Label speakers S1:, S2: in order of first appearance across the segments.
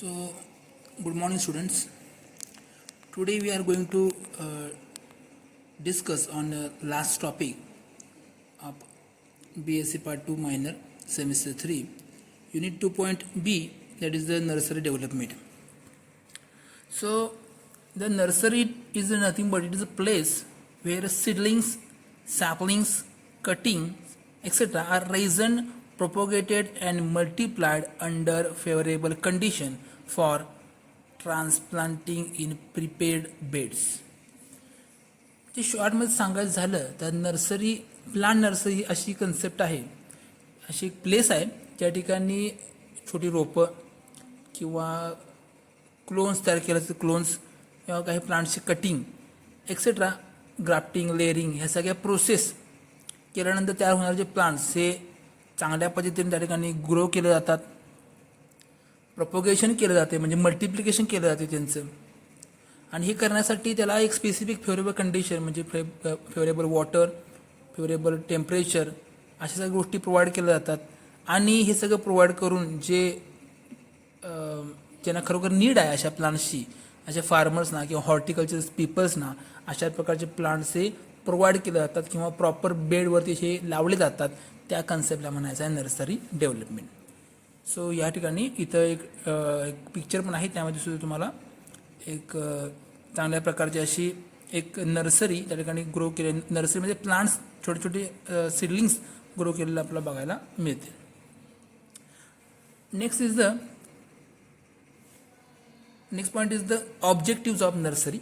S1: So, good morning, students. Today we are going to discuss on the last topic of BSc Part 2 Minor Semester 3, Unit 2.B, that is the nursery development. So, the nursery is nothing but it is a place where seedlings, saplings, cuttings, etc. are raised, propagated, and multiplied under favorable condition for transplanting in prepared beds. ते शॉर्टमध्ये सांगायचं झालं तर nursery plant nursery ही अशी concept आहे, अशी एक place आहे त्या ठिकाणी छोटी रोपं किंवा क्लोन्स तयार केलं क्लोन्स किंवा काही प्लांटचे कटिंग एक्सेट्रा ग्राफ्टिंग लेअरिंग ह्या सगळ्या प्रोसेस केल्यानंतर तयार होणारे जे प्लांट्स हे चांगल्या पद्धतीने त्या ठिकाणी ग्रो केले जातात, प्रपोगेशन केलं जाते म्हणजे मल्टिप्लिकेशन केलं जाते त्यांचं. आणि हे करण्यासाठी त्याला एक स्पेसिफिक फेवरेबल कंडिशन म्हणजे फेवरेबल वॉटर, फेवरेबल टेम्परेचर अशा सगळ्या गोष्टी प्रोव्हाइड केल्या जातात. आणि हे सगळं प्रोव्हाइड करून जे ज्यांना खरोखर नीड आहे अशा प्लांट्सची, अशा फार्मर्सना किंवा हॉर्टिकल्चर पीपल्सना अशा प्रकारचे प्लांट्स हे प्रोव्हाइड केले जातात किंवा प्रॉपर बेडवरती हे लावले जातात. त्या कन्सेप्टला म्हणायचं आहे नर्सरी डेव्हलपमेंट. सो या ठिकाणी इथं एक पिक्चर पण आहे, त्यामध्ये सुद्धा तुम्हाला एक चांगल्या प्रकारची अशी एक नर्सरी त्या ठिकाणी ग्रो केले, नर्सरीमध्ये प्लांट्स छोटे छोटे सीडलिंग्स ग्रो केलेलं आपल्याला बघायला मिळते. Next point is the objectives of nursery.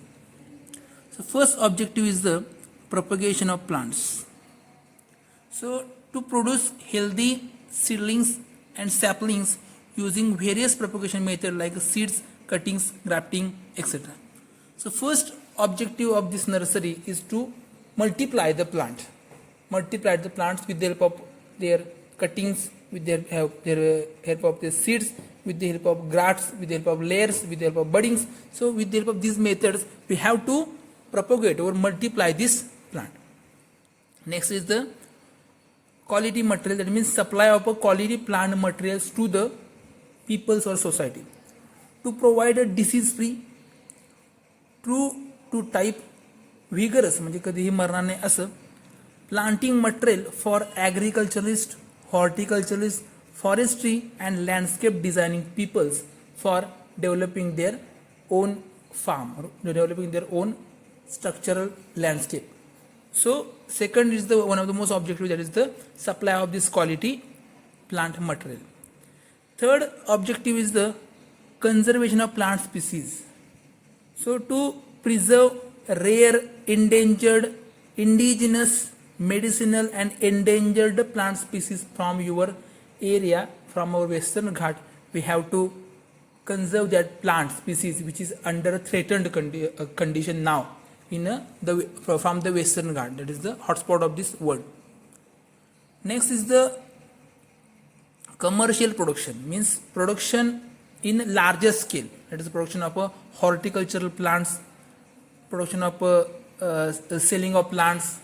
S1: So first objective is the propagation of plants. So to produce healthy seedlings and saplings using various propagation methods like seeds, cuttings, grafting, etc. So first objective of this nursery is to multiply the plant. Multiply the plants with the help of their cuttings, with their help of their seeds, with the help of grafts, with the help of layers, with the help of buddings. So with the help of these methods we have to propagate or multiply this plant. Next is the quality material, that means supply of a quality plant materials to the peoples or society. To provide a disease free, true to type, vigorous म्हणजे कधीही मरणार नाही असं planting material for agriculturalist, horticulturalist, forestry and landscape designing peoples for developing their own farm or developing their own structural landscape. So second is the one of the most objective, that is the supply of this quality plant material. Third objective is the conservation of plant species. So to preserve rare, endangered, indigenous, medicinal and endangered plant species from your area, from our Western Ghat, we have to conserve that plant species which is under a threatened condition now from the Western Ghat, that is the hotspot of this world. Next is the commercial production, means production in larger scale, that is the production of horticultural plants, production of selling of plants,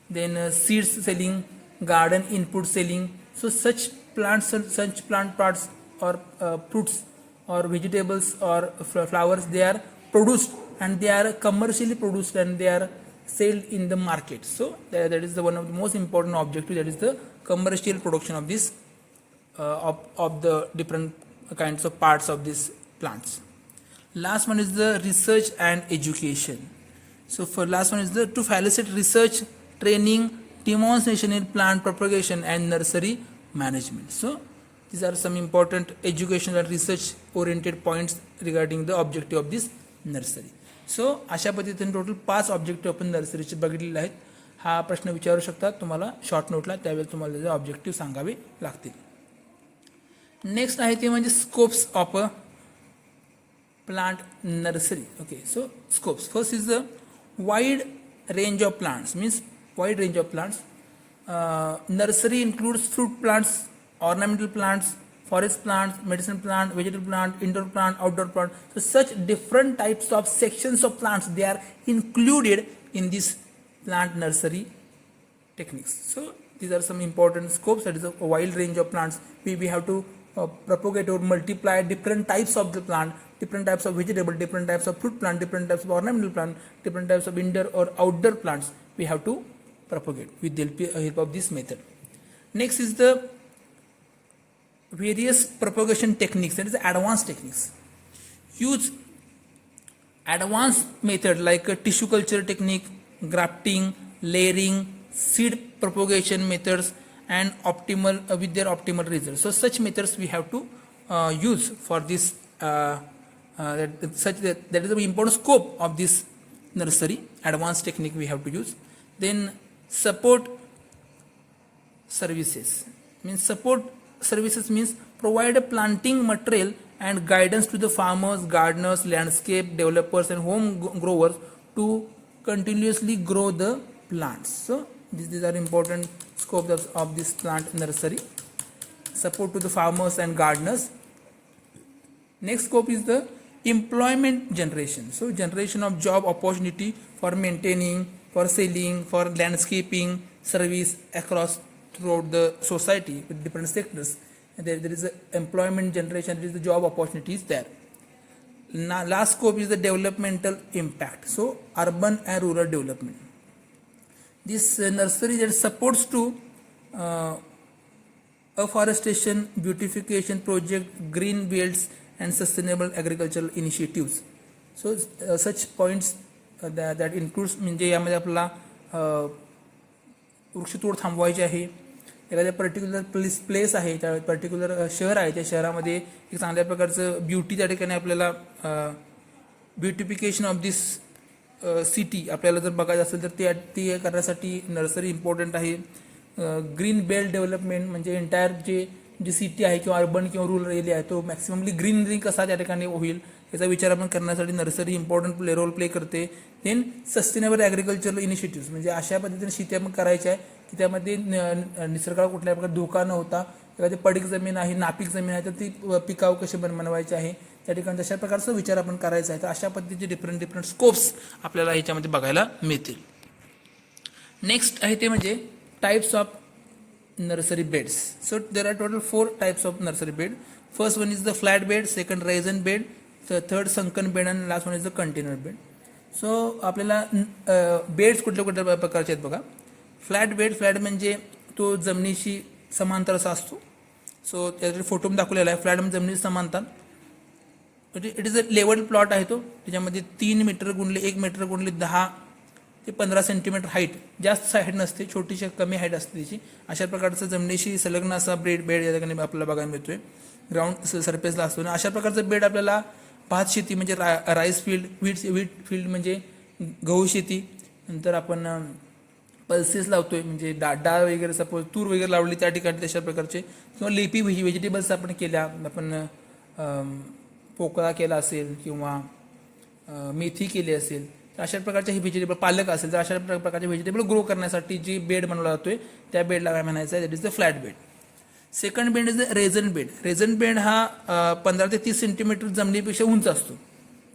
S1: then seeds selling, garden input selling. So such plants, such plant parts or fruits or vegetables or flowers, they are produced and they are commercially produced and they are sold in the market. So that is the one of the most important objective, that is the commercial production of this of the different kinds of parts of these plants. Last one is the research and education. So for last one is the to facilitate research, training, demonstration in plant propagation and nursery management. So these are some important educational and research oriented points regarding the objective of this nursery. So अशा पद्धतीने total 5 objective आपण नर्सरीचे बघितलेले आहेत. हा प्रश्न विचारू शकतात तुम्हाला शॉर्ट नोटला, त्यावेळेला तुम्हाला त्याचे ऑब्जेक्टिव्ह सांगावे लागतील. नेक्स्ट आहे ते म्हणजे scopes of a plant nursery. Okay, so scopes first is the wide range of plants, means wide range of plants. Nursery includes fruit plants, ornamental plants, forest plants, medicinal plant, vegetable plant, indoor plant, outdoor plant. So such different types of sections of plants, they are included in this plant nursery techniques. So these are some important scopes, that is a wide range of plants. We have to propagate or multiply different types of the plant, different types of vegetable, different types of fruit plant, different types of ornamental plant, different types of indoor or outdoor plants we have to propagate with the help of this method. Next is the various propagation techniques, that is advanced techniques. Use advanced method like a tissue culture technique, grafting, layering, seed propagation methods, and optimal with their optimal results. So such methods we have to use for this. That is the important scope of this nursery. Advanced technique we have to use. Then support services means provide a planting material and guidance to the farmers, gardeners, landscape developers, and home growers to continuously grow the plants. So these are important scope of this plant nursery. Support to the farmers and gardeners. Next scope is the employment generation. So generation of job opportunity for maintaining, for selling, for landscaping service across throughout the society with different sectors. And there is a employment generation, there is the job opportunities there. Now, last scope is the developmental impact. So urban and rural development. This nursery that supports to afforestation, beautification project, green belts, and sustainable agricultural initiatives. So such points that includes म्हणजे यामध्ये आपला वृक्षतोड थांबवायची आहे. एखाद्या particular place आहे, त्या particular शहर आहे, त्या शहरामध्ये एक चांगल्या प्रकारचं ब्युटी त्या ठिकाणी आपल्याला ब्युटिफिकेशन ऑफ दिस सिटी आपल्याला जर बघायचं असेल तर ती करण्यासाठी नर्सरी इम्पॉर्टंट आहे. ग्रीन बेल्ट डेव्हलपमेंट म्हणजे एंटायर जी सिटी आहे किंवा अर्बन किंवा रुरल एरिया आहे तो मॅक्सिममली ग्रीनरी कसा त्या ठिकाणी होईल याचा विचार आपण करण्यासाठी नर्सरी इम्पॉर्टंट रोल प्ले करते. देन सस्टेनेबल ॲग्रिकल्चरल इनिशिएटिव्स म्हणजे अशा पद्धतीने शेती आपण करायची आहे की त्यामध्ये निसर्गाला कुठल्या प्रकारे धोका न होता, एखादी पडीक जमीन आहे, नापीक जमीन आहे तर ती पिकाऊ कशी बनवायची आहे त्या ठिकाणी तशा प्रकारचा विचार आपण करायचा आहे. तर अशा पद्धतीचे डिफरंट स्कोप्स आपल्याला ह्याच्यामध्ये बघायला मिळतील. नेक्स्ट आहे ते म्हणजे types of nursery beds. So there are total 4 types of nursery bed. First one is the flat bed, second raisin bed, the third sunken bed, and last one is the container bed. So आपल्याला beds कुठल्या प्रकारचे आहेत बघा. Flat म्हणजे तो जमिनीशी समांतर असा असतो. सो त्यासाठी फोटो दाखवलेला आहे. फ्लॅट म्हणजे जमिनीशी समांतर. It is a level plot आहे तो. त्याच्यामध्ये 3 मीटर गुणले 1 मीटर गुणले 10 ते 15 सेंटीमीटर हाईट, जास्त हाईट नसते, छोटीशी कमी हाईट असते त्याची. अशा प्रकारचा जमिनीशी संलग्न असा बेड या ठिकाणी आपल्याला बघायला मिळतोय. ग्राउंड सरफेसला असतो. आणि अशा प्रकारचं बेड आपल्याला भात शेती म्हणजे राईस फील्ड, वीट फील्ड म्हणजे गहू शेती, नंतर आपण पल्सेस लावतोय म्हणजे डाळ वगैरे सपोज तूर वगैरे लावली त्या ठिकाणी तशा प्रकारचे, किंवा लेपी व्हेजिटेबल्स आपण केल्या, आपण पोकळा केला असेल किंवा मेथी केली असेल, अशा प्रकारचे हे व्हेजिटेबल पालक असेल तर अशा प्रकारचे व्हेजिटेबल ग्रो करण्यासाठी जी बेड बनवला जातोय त्या बेडला काय म्हणायचं आहे, that is the flat bed. Second bed is the reason bed. Reason bed हा 15 ते 30 सेंटीमीटर जमिनीपेक्षा उंच असतो.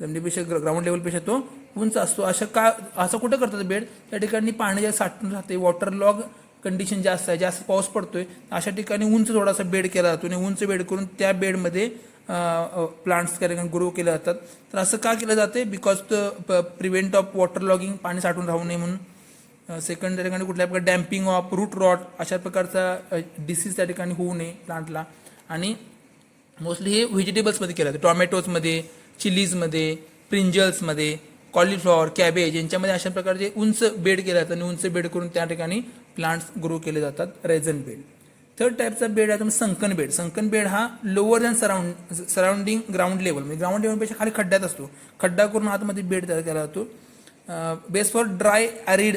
S1: जमिनीपेक्षा ग्राउंड लेवलपेक्षा तो उंच असतो. असं कुठं करतात बेड, त्या ठिकाणी पाणी जास्त साठून राहते, वॉटर लॉग कंडिशन जास्त आहे, जास्त पाऊस पडतोय, अशा ठिकाणी उंच थोडासा बेड केला जातो आणि उंच बेड करून त्या बेडमध्ये प्लांट्स त्या ठिकाणी ग्रो केले जातात. तर असं का केलं जाते, because prevent of water logging, पाणी साठून राहू नये म्हणून. सेकंड त्या ठिकाणी कुठल्या प्रकार डॅम्पिंग ऑफ रूट रॉट अशा प्रकारचा डिसीज त्या ठिकाणी होऊ नये प्लांटला. आणि मोस्टली हे व्हेजिटेबल्समध्ये केलं जातं, टॉमॅटोजमध्ये, चिलीजमध्ये, ब्रिंजल्समध्ये, कॉलीफ्लॉवर, कॅबेज यांच्यामध्ये अशा प्रकारचे उंच बेड केले जातात आणि उंच बेड करून त्या ठिकाणी प्लांट्स ग्रो केले जातात, रेझन बेड. थर्ड टाईपचा बेड आहे संकन बेड. संकन बेड हा lower than surrounding ground level, म्हणजे ग्राउंड लेवलपेक्षा खाली खड्ड्यात असतो, खड्डा करून आतमध्ये बेड तयार केला जातो. Best for dry arid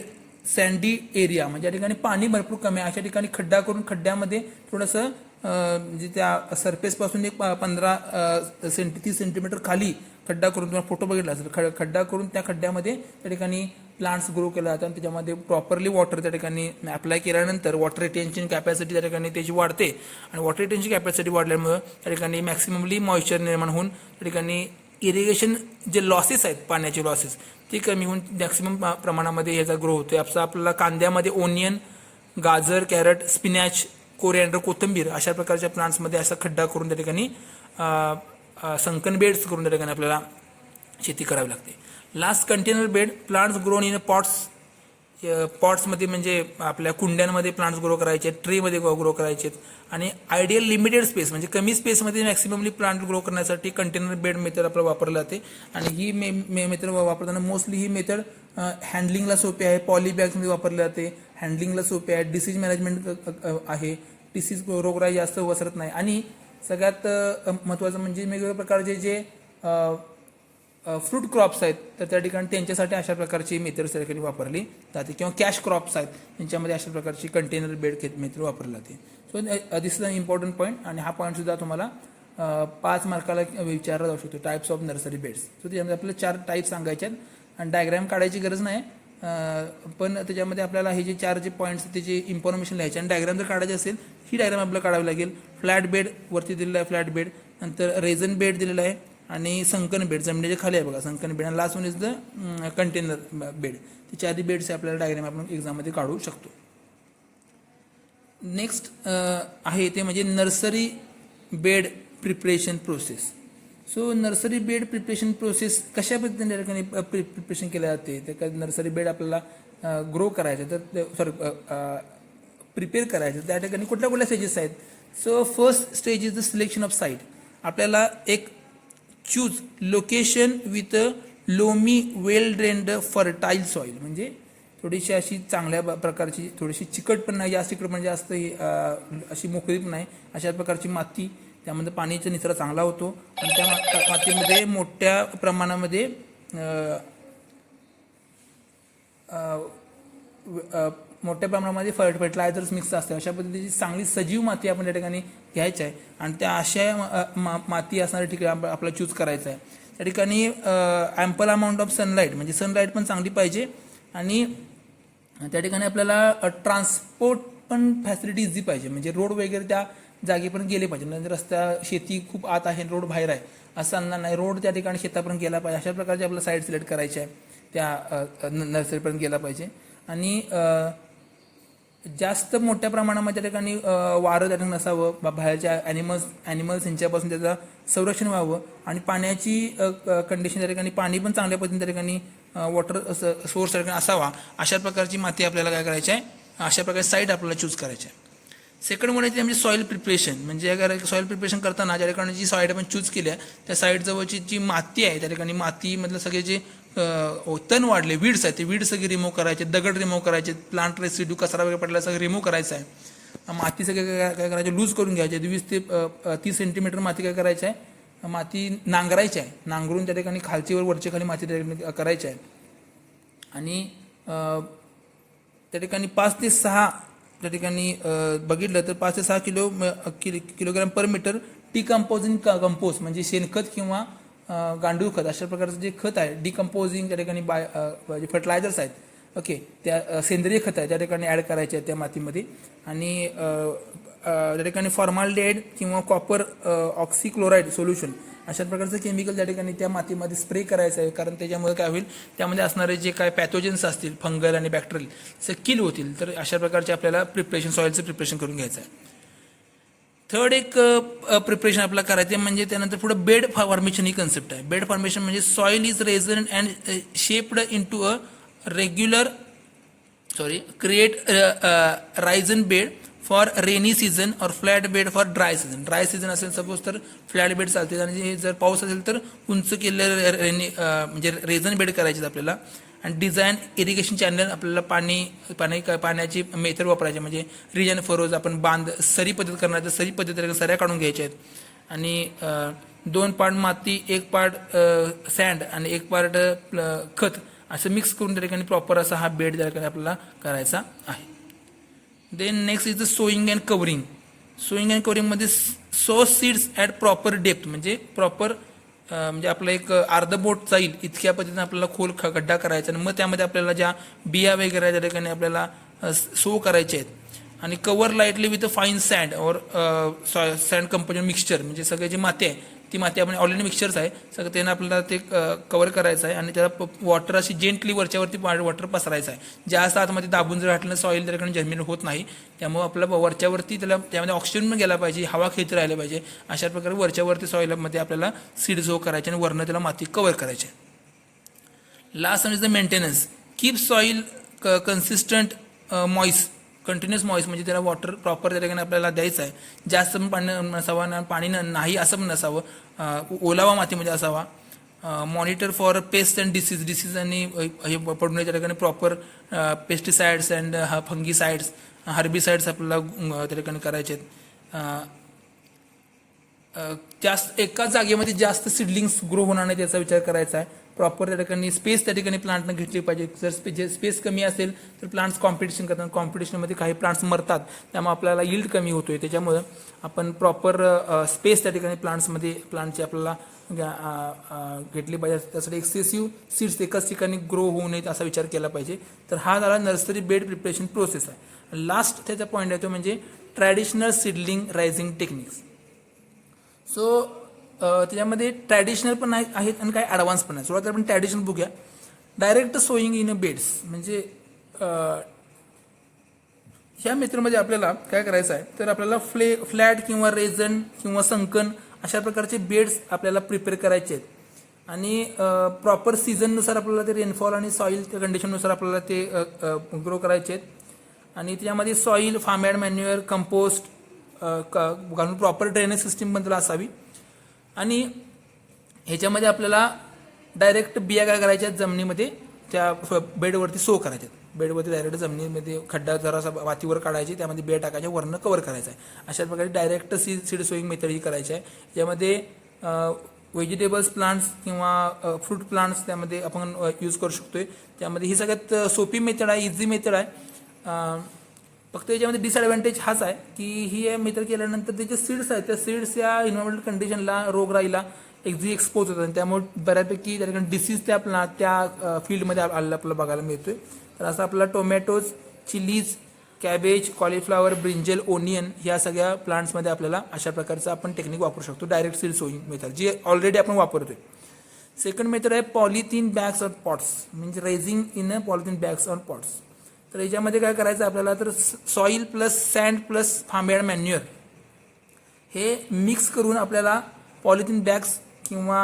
S1: sandy area, म्हणजे या ठिकाणी पाणी भरपूर कमी आहे अशा ठिकाणी खड्डा करून खड्ड्यामध्ये थोडंसं म्हणजे त्या सरफेसपासून एक 30 सेंटीमीटर खाली खड्डा करून, तुम्हाला फोटो बघितला असेल, खड्डा करून त्या खड्ड्यामध्ये त्या ठिकाणी प्लांट्स ग्रो केला जातात आणि त्याच्यामध्ये प्रॉपरली वॉटर त्या ठिकाणी अप्लाय केल्यानंतर वॉटर रिटेन्शन कॅपॅसिटी त्या ठिकाणी त्याची वाढते आणि वॉटर रिटेन्शन कॅपॅसिटी वाढल्यामुळे त्या ठिकाणी मॅक्सिममली मॉइश्चर निर्माण होऊन त्या ठिकाणी इरिगेशन जे लॉसेस आहेत, पाण्याचे लॉसेस ते कमी होऊन मॅक्सिमम प्रमाणामध्ये याचा ग्रो होतो. आपल्याला कांद्यामध्ये ओनियन, गाजर, कॅरट, स्पिनॅच, कोरिअँडर, कोथिंबीर अशा प्रकारच्या प्लांट्समध्ये असा खड्डा करून त्या ठिकाणी संकन बेड्स करून त्या ठिकाणी आपल्याला शेती करावी लागते. Last container bed, plants grown in पॉट्समध्ये म्हणजे आपल्या कुंड्यांमध्ये प्लांट्स ग्रो करायचे, ट्रेमध्ये ग्रो करायचे. आणि आयडियल लिमिटेड स्पेस म्हणजे कमी स्पेसमध्ये मॅक्सिममली प्लांट ग्रो करण्यासाठी कंटेनर बेड मेथड आपल्याला वापरली जाते. आणि ही मेथड वापरताना मोस्टली ही मेथड हँडलिंगला सोपी आहे. पॉलीबॅग्समध्ये वापरली जाते, हँडलिंगला सोपी आहे, डिसीज मॅनेजमेंट आहे, डिसीज रोगराई जास्त वसरत नाही. आणि सगळ्यात महत्त्वाचं म्हणजे वेगवेगळ्या प्रकारचे जे फ्रूट क्रॉप्स आहेत तर त्या ठिकाणी त्यांच्यासाठी अशा प्रकारची मेथड त्या ठिकाणी वापरली जाते. किंवा कॅश क्रॉप्स आहेत त्यांच्यामध्ये अशा प्रकारची कंटेनर बेड मेथड वापरली जाते. So this is a important point. आणि हा पॉईंटसुद्धा तुम्हाला 5 मार्काला विचारला जाऊ शकतो. Types of nursery beds. So त्याच्यामध्ये आपल्याला 4 टाईप सांगायचे आहेत आणि डायग्राम काढायची गरज नाही, पण त्याच्यामध्ये आपल्याला हे जे 4 जे पॉईंट्स त्याची इन्फॉर्मेशन लिहायची आणि डायग्राम जर काढायची असेल ही डायग्राम आपल्याला काढावी लागेल. फ्लॅट बेड वरती दिलेला आहे, फ्लॅट बेड, नंतर रेझन बेड दिलेला आहे आणि संकन बेड जमिनीच्या खाली आहे बघा, संकन बेड. आणि last one is the container bed. ते 4 बेड्स आपल्याला डायग्राम आपण एक्झाममध्ये काढू शकतो. नेक्स्ट आहे ते म्हणजे nursery bed preparation process. So nursery bed preparation process कशा पद्धतीने त्या ठिकाणी प्रिपरेशन केले जाते. त्या नर्सरी बेड आपल्याला ग्रो करायचं तर प्रिपेअर करायचं त्या ठिकाणी कुठल्या कुठल्या स्टेजेस आहेत. So first stage is the selection of site. आपल्याला एक choose location with loamy well drained fertile soil म्हणजे थोडीशी अशी चांगल्या प्रकारची, थोडीशी चिकट पण नाही, जास्त चिकट पण जास्त अशी मोकळी पण नाही, अशा प्रकारची माती. त्यामध्ये पाण्याचा निचरा चांगला होतो आणि त्या मातीमध्ये मोठ्या प्रमाणामध्ये फर्टिलायझर्स मिक्स असते. अशा पद्धतीची चांगली सजीव माती आपण त्या ठिकाणी घ्यायची आहे आणि त्या अशा माती असणाऱ्या ठिकाणी आपल्याला चूज करायचं आहे. त्या ठिकाणी ॲम्पल अमाऊंट ऑफ सनलाईट म्हणजे सनलाईट पण चांगली पाहिजे आणि त्या ठिकाणी आपल्याला ट्रान्सपोर्ट पण फॅसिलिटी इझी पाहिजे म्हणजे रोड वगैरे त्या जागेपर्यंत गेले पाहिजे. म्हणजे रस्त्या शेती खूप आत आहे, रोड बाहेर आहे असं आणणार नाही, रोड त्या ठिकाणी शेतापर्यंत गेला पाहिजे. अशा प्रकारचे आपल्याला साईट सिलेक्ट करायची आहे, त्या नर्सरीपर्यंत गेला पाहिजे. आणि जास्त मोठ्या प्रमाणामध्ये त्या ठिकाणी वारं त्या ठिकाणी नसावं, बाहेरच्या ॲनिमल्स यांच्यापासून त्याचं संरक्षण व्हावं. आणि पाण्याची कंडिशन त्या ठिकाणी पाणी पण चांगल्या पद्धतीने त्या ठिकाणी वॉटर सोर्स त्या ठिकाणी असावा. अशा प्रकारची माती आपल्याला काय करायची आहे, अशा प्रकारची साईट आपल्याला चूज करायची आहे. सेकंड म्हणायची म्हणजे सॉईल प्रिपरेशन म्हणजे अगर सॉईल प्रिपरेशन करताना ज्या ठिकाणी जी साईट आपण चूज केली आहे त्या साईट जवळची जी माती आहे त्या ठिकाणी मातीमधलं सगळे जे तण वाढले वीड्स आहेत ते वीड्स सगळे रिमूव्ह करायचे, दगड रिमूव्ह करायचे, प्लांट रेसिड्यू कचरा वगैरे पडला सगळं रिमूव्ह करायचं आहे. माती सगळे काय करायचे, लूज करून घ्यायचे. 20 ते 30 सेंटीमीटर माती काय करायची आहे, माती नांगरायची आहे. नांगरून त्या ठिकाणी खालचीवर वरची खाली माती त्या ठिकाणी करायची आहे. आणि त्या ठिकाणी 5 ते 6 त्या ठिकाणी बघितलं तर 5 ते 6 किलोग्राम पर मीटर डिकम्पोजिंग कंपोस्ट म्हणजे शेणखत किंवा गांडूळ खत अशा प्रकारचं जे खत आहे डिकम्पोजिंग त्या ठिकाणी जे फर्टिलायझर्स आहेत ओके त्या सेंद्रिय खत आहे त्या ठिकाणी ॲड करायचे आहेत त्या मातीमध्ये. आणि त्या ठिकाणी फॉर्माल्डिहाइड किंवा कॉपर ऑक्सिक्लोराईड सोल्युशन अशा प्रकारचं केमिकल त्या ठिकाणी त्या मातीमध्ये स्प्रे करायचं आहे. कारण त्याच्यामुळे काय होईल, त्यामध्ये असणारे जे काय पॅथोजन्स असतील फंगल आणि बॅक्टेरियल ते किल होतील. तर अशा प्रकारचे आपल्याला प्रिपरेशन सॉईलचं प्रिपरेशन करून घ्यायचं आहे. थर्ड एक प्रिपरेशन आपल्याला करायचं आहे म्हणजे त्यानंतर पुढे बेड फॉर्मेशन ही कन्सेप्ट आहे. बेड फॉर्मेशन म्हणजे soil is raised and shaped into a regular create raised bed for rainy season or flat bed for dry season. Dry season असेल सपोज तर फ्लॅट बेड चालते आणि जर पाऊस असेल तर उंच केलेलं म्हणजे रेझन बेड करायचे आपल्याला. आणि डिझाईन इरिगेशन चॅनल आपल्याला पाण्याची मेथड वापरायची म्हणजे रिजन फरोज आपण बांध सरी पद्धत करणार तर सरी पद्धतीने सऱ्या काढून घ्यायच्या आहेत. आणि 2 पार्ट माती 1 पार्ट सँड आणि 1 पार्ट खत असं मिक्स करून त्या ठिकाणी प्रॉपर असा हा बेड त्या ठिकाणी आपल्याला करायचा आहे. Then next is the sowing and covering. Sowing and कवरिंगमध्ये sow seeds at proper depth म्हणजे प्रॉपर म्हणजे आपलं एक अर्ध बोट जाईल इतक्या पद्धतीने आपल्याला खोल खड्डा करायचा आणि मग त्यामध्ये आपल्याला ज्या बिया वगैरे त्या ठिकाणी आपल्याला सो करायचे आहेत. आणि cover lightly with fine sand और सँड कंपोजन मिक्सचर म्हणजे सगळे जे माती आहे ती माती आपण ऑलरेडी मिक्सचर्स आहे सगळं त्यानं आपल्याला ते कवर करायचं आहे आणि त्याला वॉटर अशी जेंटली वरच्यावरती वॉटर पसरायचं आहे. जास्त आतमध्ये दाबून जर घातलं सॉईल त्याच्याकडे जर्मिनेट होत नाही. त्यामुळे आपल्याला वरच्यावरती त्याला त्यामध्ये ऑक्सिजन पण गेला पाहिजे, हवा खेळत राहिली पाहिजे. अशा प्रकारे वरच्यावरती सॉईलमध्ये आपल्याला सीड झो करायचे आणि वरनं त्याला माती कवर करायची. Last one is the maintenance. Keep soil consistent moist, continuous moist म्हणजे त्याला वॉटर प्रॉपर त्या ठिकाणी आपल्याला द्यायचं आहे. जास्त पण पाणी नसावं ना पाणी नाही असं पण नसावं, ओलावा मातीमध्ये असावा. Monitor for paste and disease आणि हे पडून त्या ठिकाणी proper pesticides and fungicides herbicides आपल्याला त्या ठिकाणी करायचे आहेत. जास्त एकाच जागेमध्ये जास्त सिडलिंग्स ग्रो होणार नाही त्याचा विचार करायचा आहे. प्रॉपर त्या ठिकाणी स्पेस त्या ठिकाणी प्लांटनं घेतली पाहिजे. जर स्पेस कमी असेल तर प्लांट्स कॉम्पिटिशन करतात, कॉम्पिटिशनमध्ये काही प्लांट्स मरतात, त्यामुळे आपल्याला यील्ड कमी होतोय. त्याच्यामुळं आपण प्रॉपर स्पेस त्या ठिकाणी प्लांटची आपल्याला घेतली पाहिजे. त्यासाठी एक्सेसिव्ह सीड्स एकाच ठिकाणी ग्रो होऊ नयेत असा विचार केला पाहिजे. तर हा झाला नर्सरी बेड प्रिपरेशन प्रोसेस आहे. लास्ट त्याचा पॉईंट आहे तो म्हणजे traditional seedling rising techniques. So त्याच्यामध्ये ट्रॅडिशनल पण आहेत आणि काही ॲडव्हान्स पण आहे. सुरुवातीला आपण ट्रॅडिशनल बघूया. Direct sowing in a beds म्हणजे ह्या मेथडमध्ये आपल्याला काय करायचं आहे तर आपल्याला फ्लॅट किंवा रेझन किंवा संकन अशा प्रकारचे बेड्स आपल्याला प्रिपेअर करायचे आहेत आणि प्रॉपर सीझननुसार आपल्याला ते रेनफॉल आणि सॉईल कंडिशननुसार आपल्याला ते ग्रो करायचे आहेत. आणि त्याच्यामध्ये soil, farm yard manure, compost घालून प्रॉपर ड्रेनेज सिस्टीम पण त्याला असावी. आणि ह्याच्यामध्ये आपल्याला डायरेक्ट बिया काय करायच्या जमिनीमध्ये त्या बेडवरती सो करायच्यात. बेडवरती डायरेक्ट जमिनीमध्ये खड्डा जरासा वातीवर काढायचे, त्यामध्ये बिया टाकायच्या, वरनं कव्हर करायचं आहे. अशा प्रकारे डायरेक्ट सीड सोईंग मेथड ही करायची आहे. यामध्ये व्हेजिटेबल्स प्लांट्स किंवा फ्रूट प्लांट्स त्यामध्ये आपण यूज करू शकतोय. त्यामध्ये ही सगळ्यात सोपी मेथड आहे, इझी मेथड आहे. फक्त याच्यामध्ये डिसएडव्हान्टेज हाच आहे की ही मेथड केल्यानंतर त्याचे सीड्स आहेत, त्या सीड्स या इन्व्हायरमेंटल कंडिशनला रोगराईला एक्सपोज होतात. त्यामुळे बऱ्यापैकी त्या ठिकाणी डिसीज त्या फील्डमध्ये आपल्याला बघायला मिळतोय. तर असं आपल्याला tomatoes, chillies, cabbage, cauliflower, brinjal, onion ह्या सगळ्या प्लांट्समध्ये आपल्याला अशा प्रकारचं आपण टेक्निक वापरू शकतो, डायरेक्ट सीड सोईंग मेथड जी ऑलरेडी आपण वापरतोय. सेकंड मेथड आहे पॉलिथिन बॅग्स ऑन पॉट्स म्हणजे raising in a polythene bags on pots. तर याच्यामध्ये काय करायचं आपल्याला तर soil plus sand plus farm yard manure हे मिक्स करून आपल्याला पॉलिथिन बॅग्स किंवा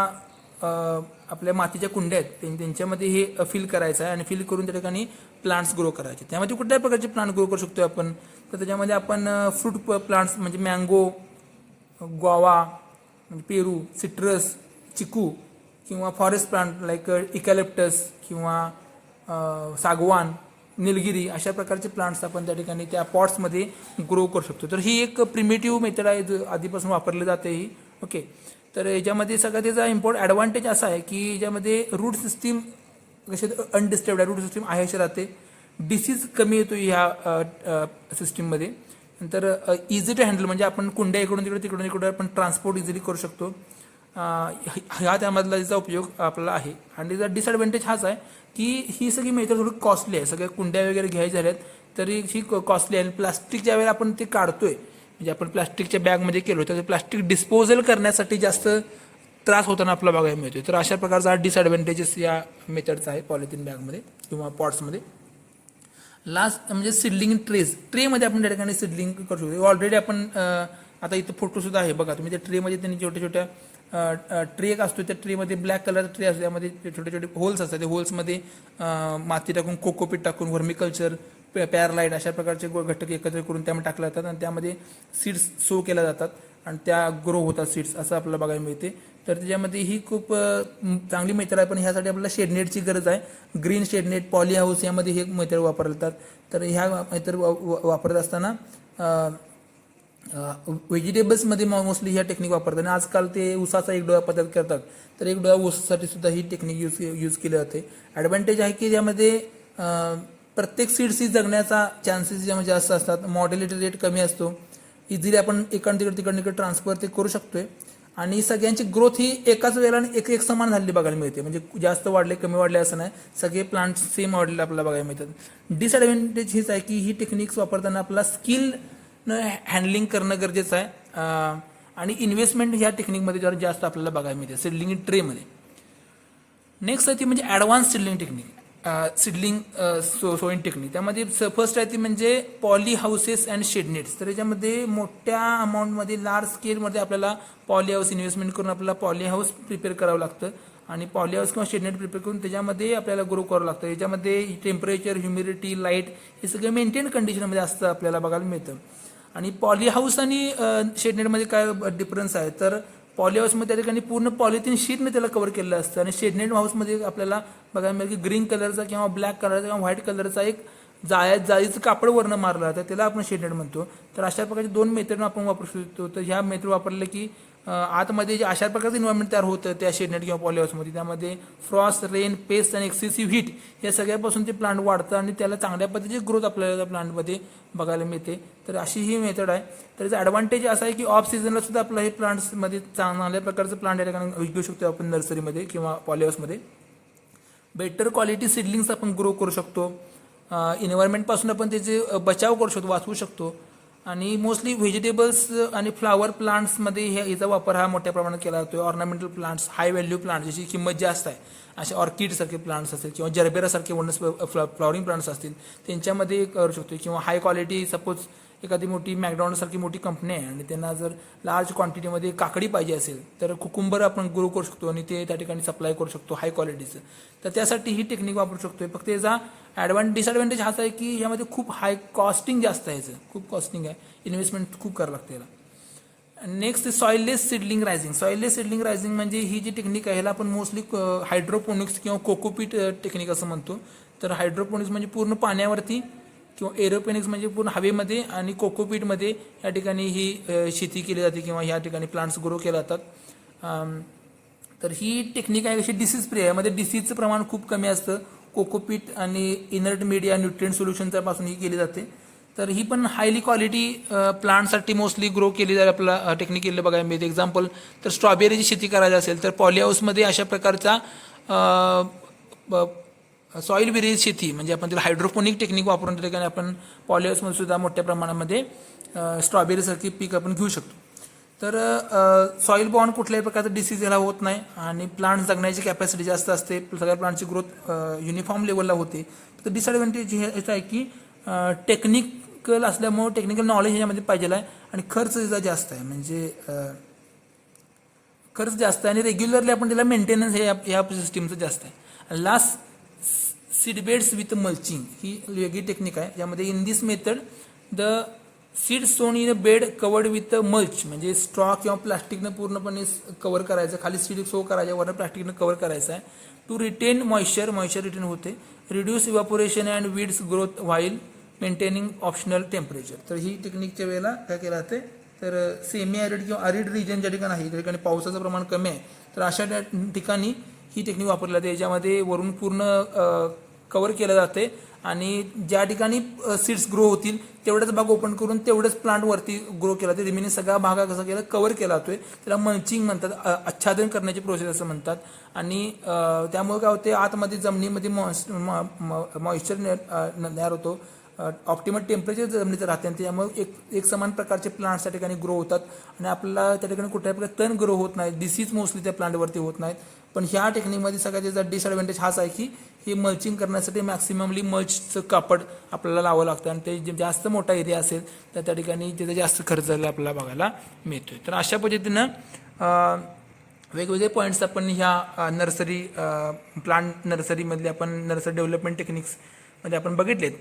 S1: आपल्या मातीच्या कुंड्या आहेत त्यांच्यामध्ये हे फिल करायचं आहे आणि फिल करून त्या ठिकाणी प्लांट्स ग्रो करायचे. त्यामध्ये कुठल्याही प्रकारचे प्लांट ग्रो करू शकतो आपण. तर त्याच्यामध्ये आपण फ्रूट प्लांट्स म्हणजे मँगो, ग्वावा म्हणजे पेरू, सिट्रस, चिकू किंवा फॉरेस्ट प्लांट लाईक इकॅलिप्टस किंवा सागवान, निलगिरी अशा प्रकारचे प्लांट्स आपण त्या ठिकाणी त्या पॉट्समध्ये ग्रो करू शकतो. तर ही एक प्रिमेटिव्ह मेथड आहे जो आधीपासून वापरली जाते ही. ओके. तर याच्यामध्ये सगळ्यात त्याचा इम्पॉर्टंट ॲडव्हान्टेज असा आहे की याच्यामध्ये रूट सिस्टीम कशी अनडिस्टर्ब्ड आहे, रूट सिस्टीम आहे अशी राहते. डिसीज कमी येतो ह्या सिस्टीममध्ये. नंतर इझी टू हँडल म्हणजे आपण कुंड्या इकडून तिकडे आपण ट्रान्सपोर्ट इझिली करू शकतो. ह्या त्यामधला त्याचा उपयोग आपल्याला आहे. आणि त्याचा डिसएडव्हान्टेज हाच आहे की ही सगळी मेथड थोडी कॉस्टली आहे. सगळ्या कुंड्या वगैरे घ्यायच्या झाल्यात तरी ही कॉस्टली आहे. आणि प्लास्टिकच्या वेळेला आपण ते काढतोय म्हणजे आपण प्लास्टिकच्या बॅगमध्ये केलो तर प्लास्टिक डिस्पोजल करण्यासाठी जास्त त्रास होताना आपल्याला बघायला मिळतोय. तर अशा प्रकारचा हा डिसएडव्हान्टेजेस या मेथडचा आहे पॉलिथिन बॅगमध्ये किंवा पॉट्समध्ये. लास्ट म्हणजे सिडलिंग ट्रेमध्ये आपण त्या ठिकाणी सिडलिंग करू शकतो. ऑलरेडी आपण आता इथं फोटोसुद्धा आहे बघा तुम्ही. त्या ट्रेमध्ये त्यांनी छोट्या ट्रे एक असतो, त्या ट्रेमध्ये ब्लॅक कलरचा ट्रे असतो, त्यामध्ये छोटे होल्स असतात. त्या होल्समध्ये माती टाकून, कोकोपीट टाकून, व्हर्मिकल्चर, पॅरलाईट अशा प्रकारचे घटक एकत्र करून त्यामध्ये टाकले जातात आणि त्यामध्ये सीड्स सो केल्या जातात आणि त्या ग्रो होतात सीड्स असं आपल्याला बघायला मिळते. तर त्याच्यामध्ये ही खूप चांगली मेथड आहे. पण ह्यासाठी आपल्याला शेडनेटची गरज आहे. ग्रीन शेडनेट, पॉली हाऊस यामध्ये हे मेथड वापरले जातात. तर ह्या मेथड वापरत असताना व्हेजिटेबल्समध्ये मोस्टली ह्या टेक्निक वापरतात. आणि आजकाल ते ऊसाचा एक डोळा पद्धत करतात, तर एक डोळा ऊसासाठी सुद्धा ही टेक्निक यूज केली जाते. ॲडव्हान्टेज आहे की यामध्ये प्रत्येक सीड्स जगण्याचा चान्सेस ज्यामध्ये जास्त असतात. मॉर्टॅलिटी रेट कमी असतो. इझिली आपण तिकडे ट्रान्सफर ते करू शकतोय. आणि सगळ्यांची ग्रोथ ही एकाच वेळेला एक समान झालेली बघायला मिळते. म्हणजे जास्त वाढले कमी वाढले असं नाही, सगळे प्लांट सेम वाढलेले आपल्याला बघायला मिळतात. डिसएडव्हान्टेज हीच आहे की ही टेक्निक्स वापरताना आपल्याला स्किल हँडलिंग करणं गरजेचं आहे. आणि इन्व्हेस्टमेंट ह्या टेक्निकमध्ये जरा जास्त आपल्याला बघायला मिळते सिडलिंग इन ट्रेमध्ये. नेक्स्ट आहे ती म्हणजे advance seedling technique, seedling sowing technique. त्यामध्ये फर्स्ट आहे ती म्हणजे पॉली हाऊसेस अँड शेडनेट्स. तर याच्यामध्ये मोठ्या अमाऊंटमध्ये लार्ज स्केलमध्ये आपल्याला पॉली हाऊस इन्व्हेस्टमेंट करून आपल्याला पॉली हाऊस प्रिपेअर करावं लागतं आणि पॉली हाऊस किंवा शेडनेट प्रिपेअर करून त्याच्यामध्ये आपल्याला ग्रो करावं लागतं. याच्यामध्ये टेम्परेचर, ह्युमिडिटी, लाईट हे सगळं मेंटेन कंडिशनमध्ये असतं आपल्याला बघायला मिळतं. आणि पॉली हाऊस आणि शेडनेटमध्ये काय डिफरन्स आहे तर पॉली हाऊसमध्ये त्या ठिकाणी पूर्ण पॉलिथिन शीटने त्याला कव्हर केलेलं असतं आणि शेडनेट हाऊसमध्ये आपल्याला बघायला मिळेल की ग्रीन कलरचा किंवा ब्लॅक कलरचा किंवा व्हाईट कलरचा एक जाळीचं कापड वरनं मारलं जातं, त्याला आपण शेडनेट म्हणतो. तर अशा प्रकारचे 2 मेथड आपण वापरू शकतो. तर ह्या मेथड वापरले की आतमध्ये जे अशा प्रकारचं एन्व्हायरमेंट तयार होतं त्या शेडनेट किंवा पॉली हाऊसमध्ये, त्यामध्ये फ्रॉस्ट, रेन, पेस्ट आणि एक्सेसिव्ह हीट या सगळ्यापासून ते प्लांट वाढतं आणि त्याला चांगल्या पद्धतीची ग्रोथ आपल्याला त्या प्लांटमध्ये बघायला मिळते. तर अशी ही मेथड आहे. तर याचा ॲडव्हान्टेज असा आहे की ऑफ सीझनला सुद्धा आपलं हे प्लांट्समध्ये चांगल्या प्रकारचं प्लांट या ठिकाणी घेऊ शकतो आपण नर्सरीमध्ये किंवा पॉली हाऊसमध्ये. बेटर क्वालिटी सीडलिंग्स आपण ग्रो करू शकतो. एन्व्हायरमेंटपासून आपण त्याचे बचाव करू शकतो, वाचवू शकतो. आणि मोस्टली व्हेजिटेबल्स आणि फ्लावर प्लांट्समध्ये याचा वापर हा मोठ्या प्रमाणात केला जातो. Ornamental plants, high value plants ज्याची किंमत जास्त आहे, असे ऑर्किडसारखे प्लांट्स असतील किंवा जर्बेरासारखे फ्लॉवरिंग प्लांट्स असतील त्यांच्यामध्ये करू शकतो. किंवा हाय क्वालिटी सपोज एखादी मोठी मॅकडॉनल्डसारखी मोठी कंपनी आहे आणि त्यांना जर लार्ज क्वांटिटीमध्ये काकडी पाहिजे असेल तर कुकुंबर आपण ग्रो करू शकतो आणि ते त्या ठिकाणी सप्लाय करू शकतो हाय क्वालिटीचं. तर त्यासाठी ही टेक्निक वापरू शकतो. फक्त याचा डिसएडव्हान्टेज हाच आहे की यामध्ये खूप हाय कॉस्टिंग जास्त आहे, याचं खूप कॉस्टिंग आहे, इन्व्हेस्टमेंट खूप करावं लागतं याला. Next soilless seedling rising. Soilless seedling rising म्हणजे ही जी टेक्निक आहे ह्याला आपण मोस्टली हायड्रोपोनिक्स किंवा कोकोपीट टेक्निक असं म्हणतो. तर हायड्रोपोनिक्स म्हणजे पूर्ण पाण्यावरती किंवा एरोपोनिक्स म्हणजे पूर्ण हवेमध्ये आणि कोकोपीटमध्ये या ठिकाणी ही शेती केली जाते किंवा ह्या ठिकाणी प्लांट्स ग्रो केले जातात. तर ही टेक्निक आहे कशी डिसीज फ्री आहे, यामध्ये डिसीजचं प्रमाण खूप कमी असतं. कोकोपीट आणि इनर्ट मीडिया, न्यूट्रिएंट सोल्युशनच्या पासून ही केली जाते. तर ही पण हायली क्वालिटी प्लांटसाठी मोस्टली ग्रो केली जाईल आपल्याला टेक्निक केलं बघायला मिळते. एक्झाम्पल तर स्ट्रॉबेरीची शेती करायची असेल तर पॉली हाऊसमध्ये अशा प्रकारचा सॉईल बेरीज शेती म्हणजे आपण तिला हायड्रोपोनिक टेक्निक वापरून त्या ठिकाणी आपण पॉली हाऊसमध्ये सुद्धा मोठ्या प्रमाणामध्ये स्ट्रॉबेरीसारखी पीक आपण घेऊ शकतो. तर सॉईल बॉर्न कुठल्याही प्रकारचा डिसीज याला होत नाही आणि प्लांट जगण्याची कॅपॅसिटी जास्त असते. सगळ्या प्लांटची ग्रोथ युनिफॉर्म लेवलला होते. तर डिसएडव्हान्टेज हेच आहे की टेक्निकल असल्यामुळे टेक्निकल नॉलेज ह्याच्यामध्ये पाहिजे आहे आणि खर्च याचा जास्त आहे, म्हणजे खर्च जास्त आहे आणि रेग्युलरली आपण त्याला मेंटेनन्स हे या सिस्टीमचं जास्त आहे. लास्ट सीडबेड्स विथ मल्चिंग ही वेगळी टेक्निक आहे. यामध्ये in this method the seed sown in a bed covered with mulch म्हणजे स्ट्रॉ किंवा प्लास्टिकनं पूर्णपणे कव्हर करायचं, खाली सीड सो करायचं, वरनं प्लास्टिकनं कव्हर करायचं आहे. टू रिटेन मॉइश्चर रिटेन होते. Reduce evaporation and weeds growth while maintaining optional temperature. तर ही टेक्निकच्या वेळेला काय केलं जाते तर सेमी ॲरिड किंवा अरिड रिजन ज्या ठिकाणी आहे त्या ठिकाणी पावसाचं प्रमाण कमी आहे तर अशा ठिकाणी ही टेक्निक वापरली जाते. याच्यामध्ये वरून पूर्ण कव्हर केलं जाते आणि ज्या ठिकाणी सीड्स ग्रो होतील तेवढाच भाग ओपन करून तेवढंच प्लांट वरती ग्रो केला जाते. रिमेनिंग सगळा भाग कसा केला कव्हर केला जातोय. त्याला मल्चिंग म्हणतात, आच्छादन करण्याची प्रोसेस असं म्हणतात. आणि त्यामुळे काय होते आतमध्ये जमिनीमध्ये मॉइश्चर तयार होतो, ऑप्टिमल टेम्परेचर जमिनीचं राहते आणि त्यामुळे एक समान प्रकारचे प्लांट्स त्या ठिकाणी ग्रो होतात आणि आपल्याला त्या ठिकाणी कुठल्याही प्रकारे तण ग्रो होत नाही, डिसीज मोस्टली त्या प्लांटवरती होत नाहीत. पण ह्या टेक्निकमध्ये सगळ्यात डिसएडव्हान्टेज हाच आहे की हे मल्चिंग करण्यासाठी मॅक्सिममली मल्चचं कापड आपल्याला लावावं लागतं आणि ते जास्त मोठा एरिया असेल तर त्या ठिकाणी त्याचा जास्त खर्च आपल्याला बघायला मिळतोय. तर अशा पद्धतीनं वेगवेगळे पॉईंट्स आपण ह्या नर्सरी प्लांट नर्सरीमधले आपण नर्सरी डेव्हलपमेंट टेक्निक्समध्ये आपण बघितलेत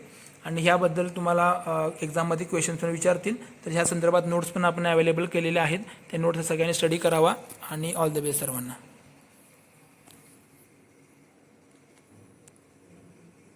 S1: आणि ह्याबद्दल तुम्हाला एक्झाममध्ये क्वेश्चन्स पण विचारतील. तर ह्या संदर्भात नोट्स पण आपण अवेलेबल केलेले आहेत. त्या नोट्स सगळ्यांनी स्टडी करावा आणि ऑल द बेस्ट सर्वांना.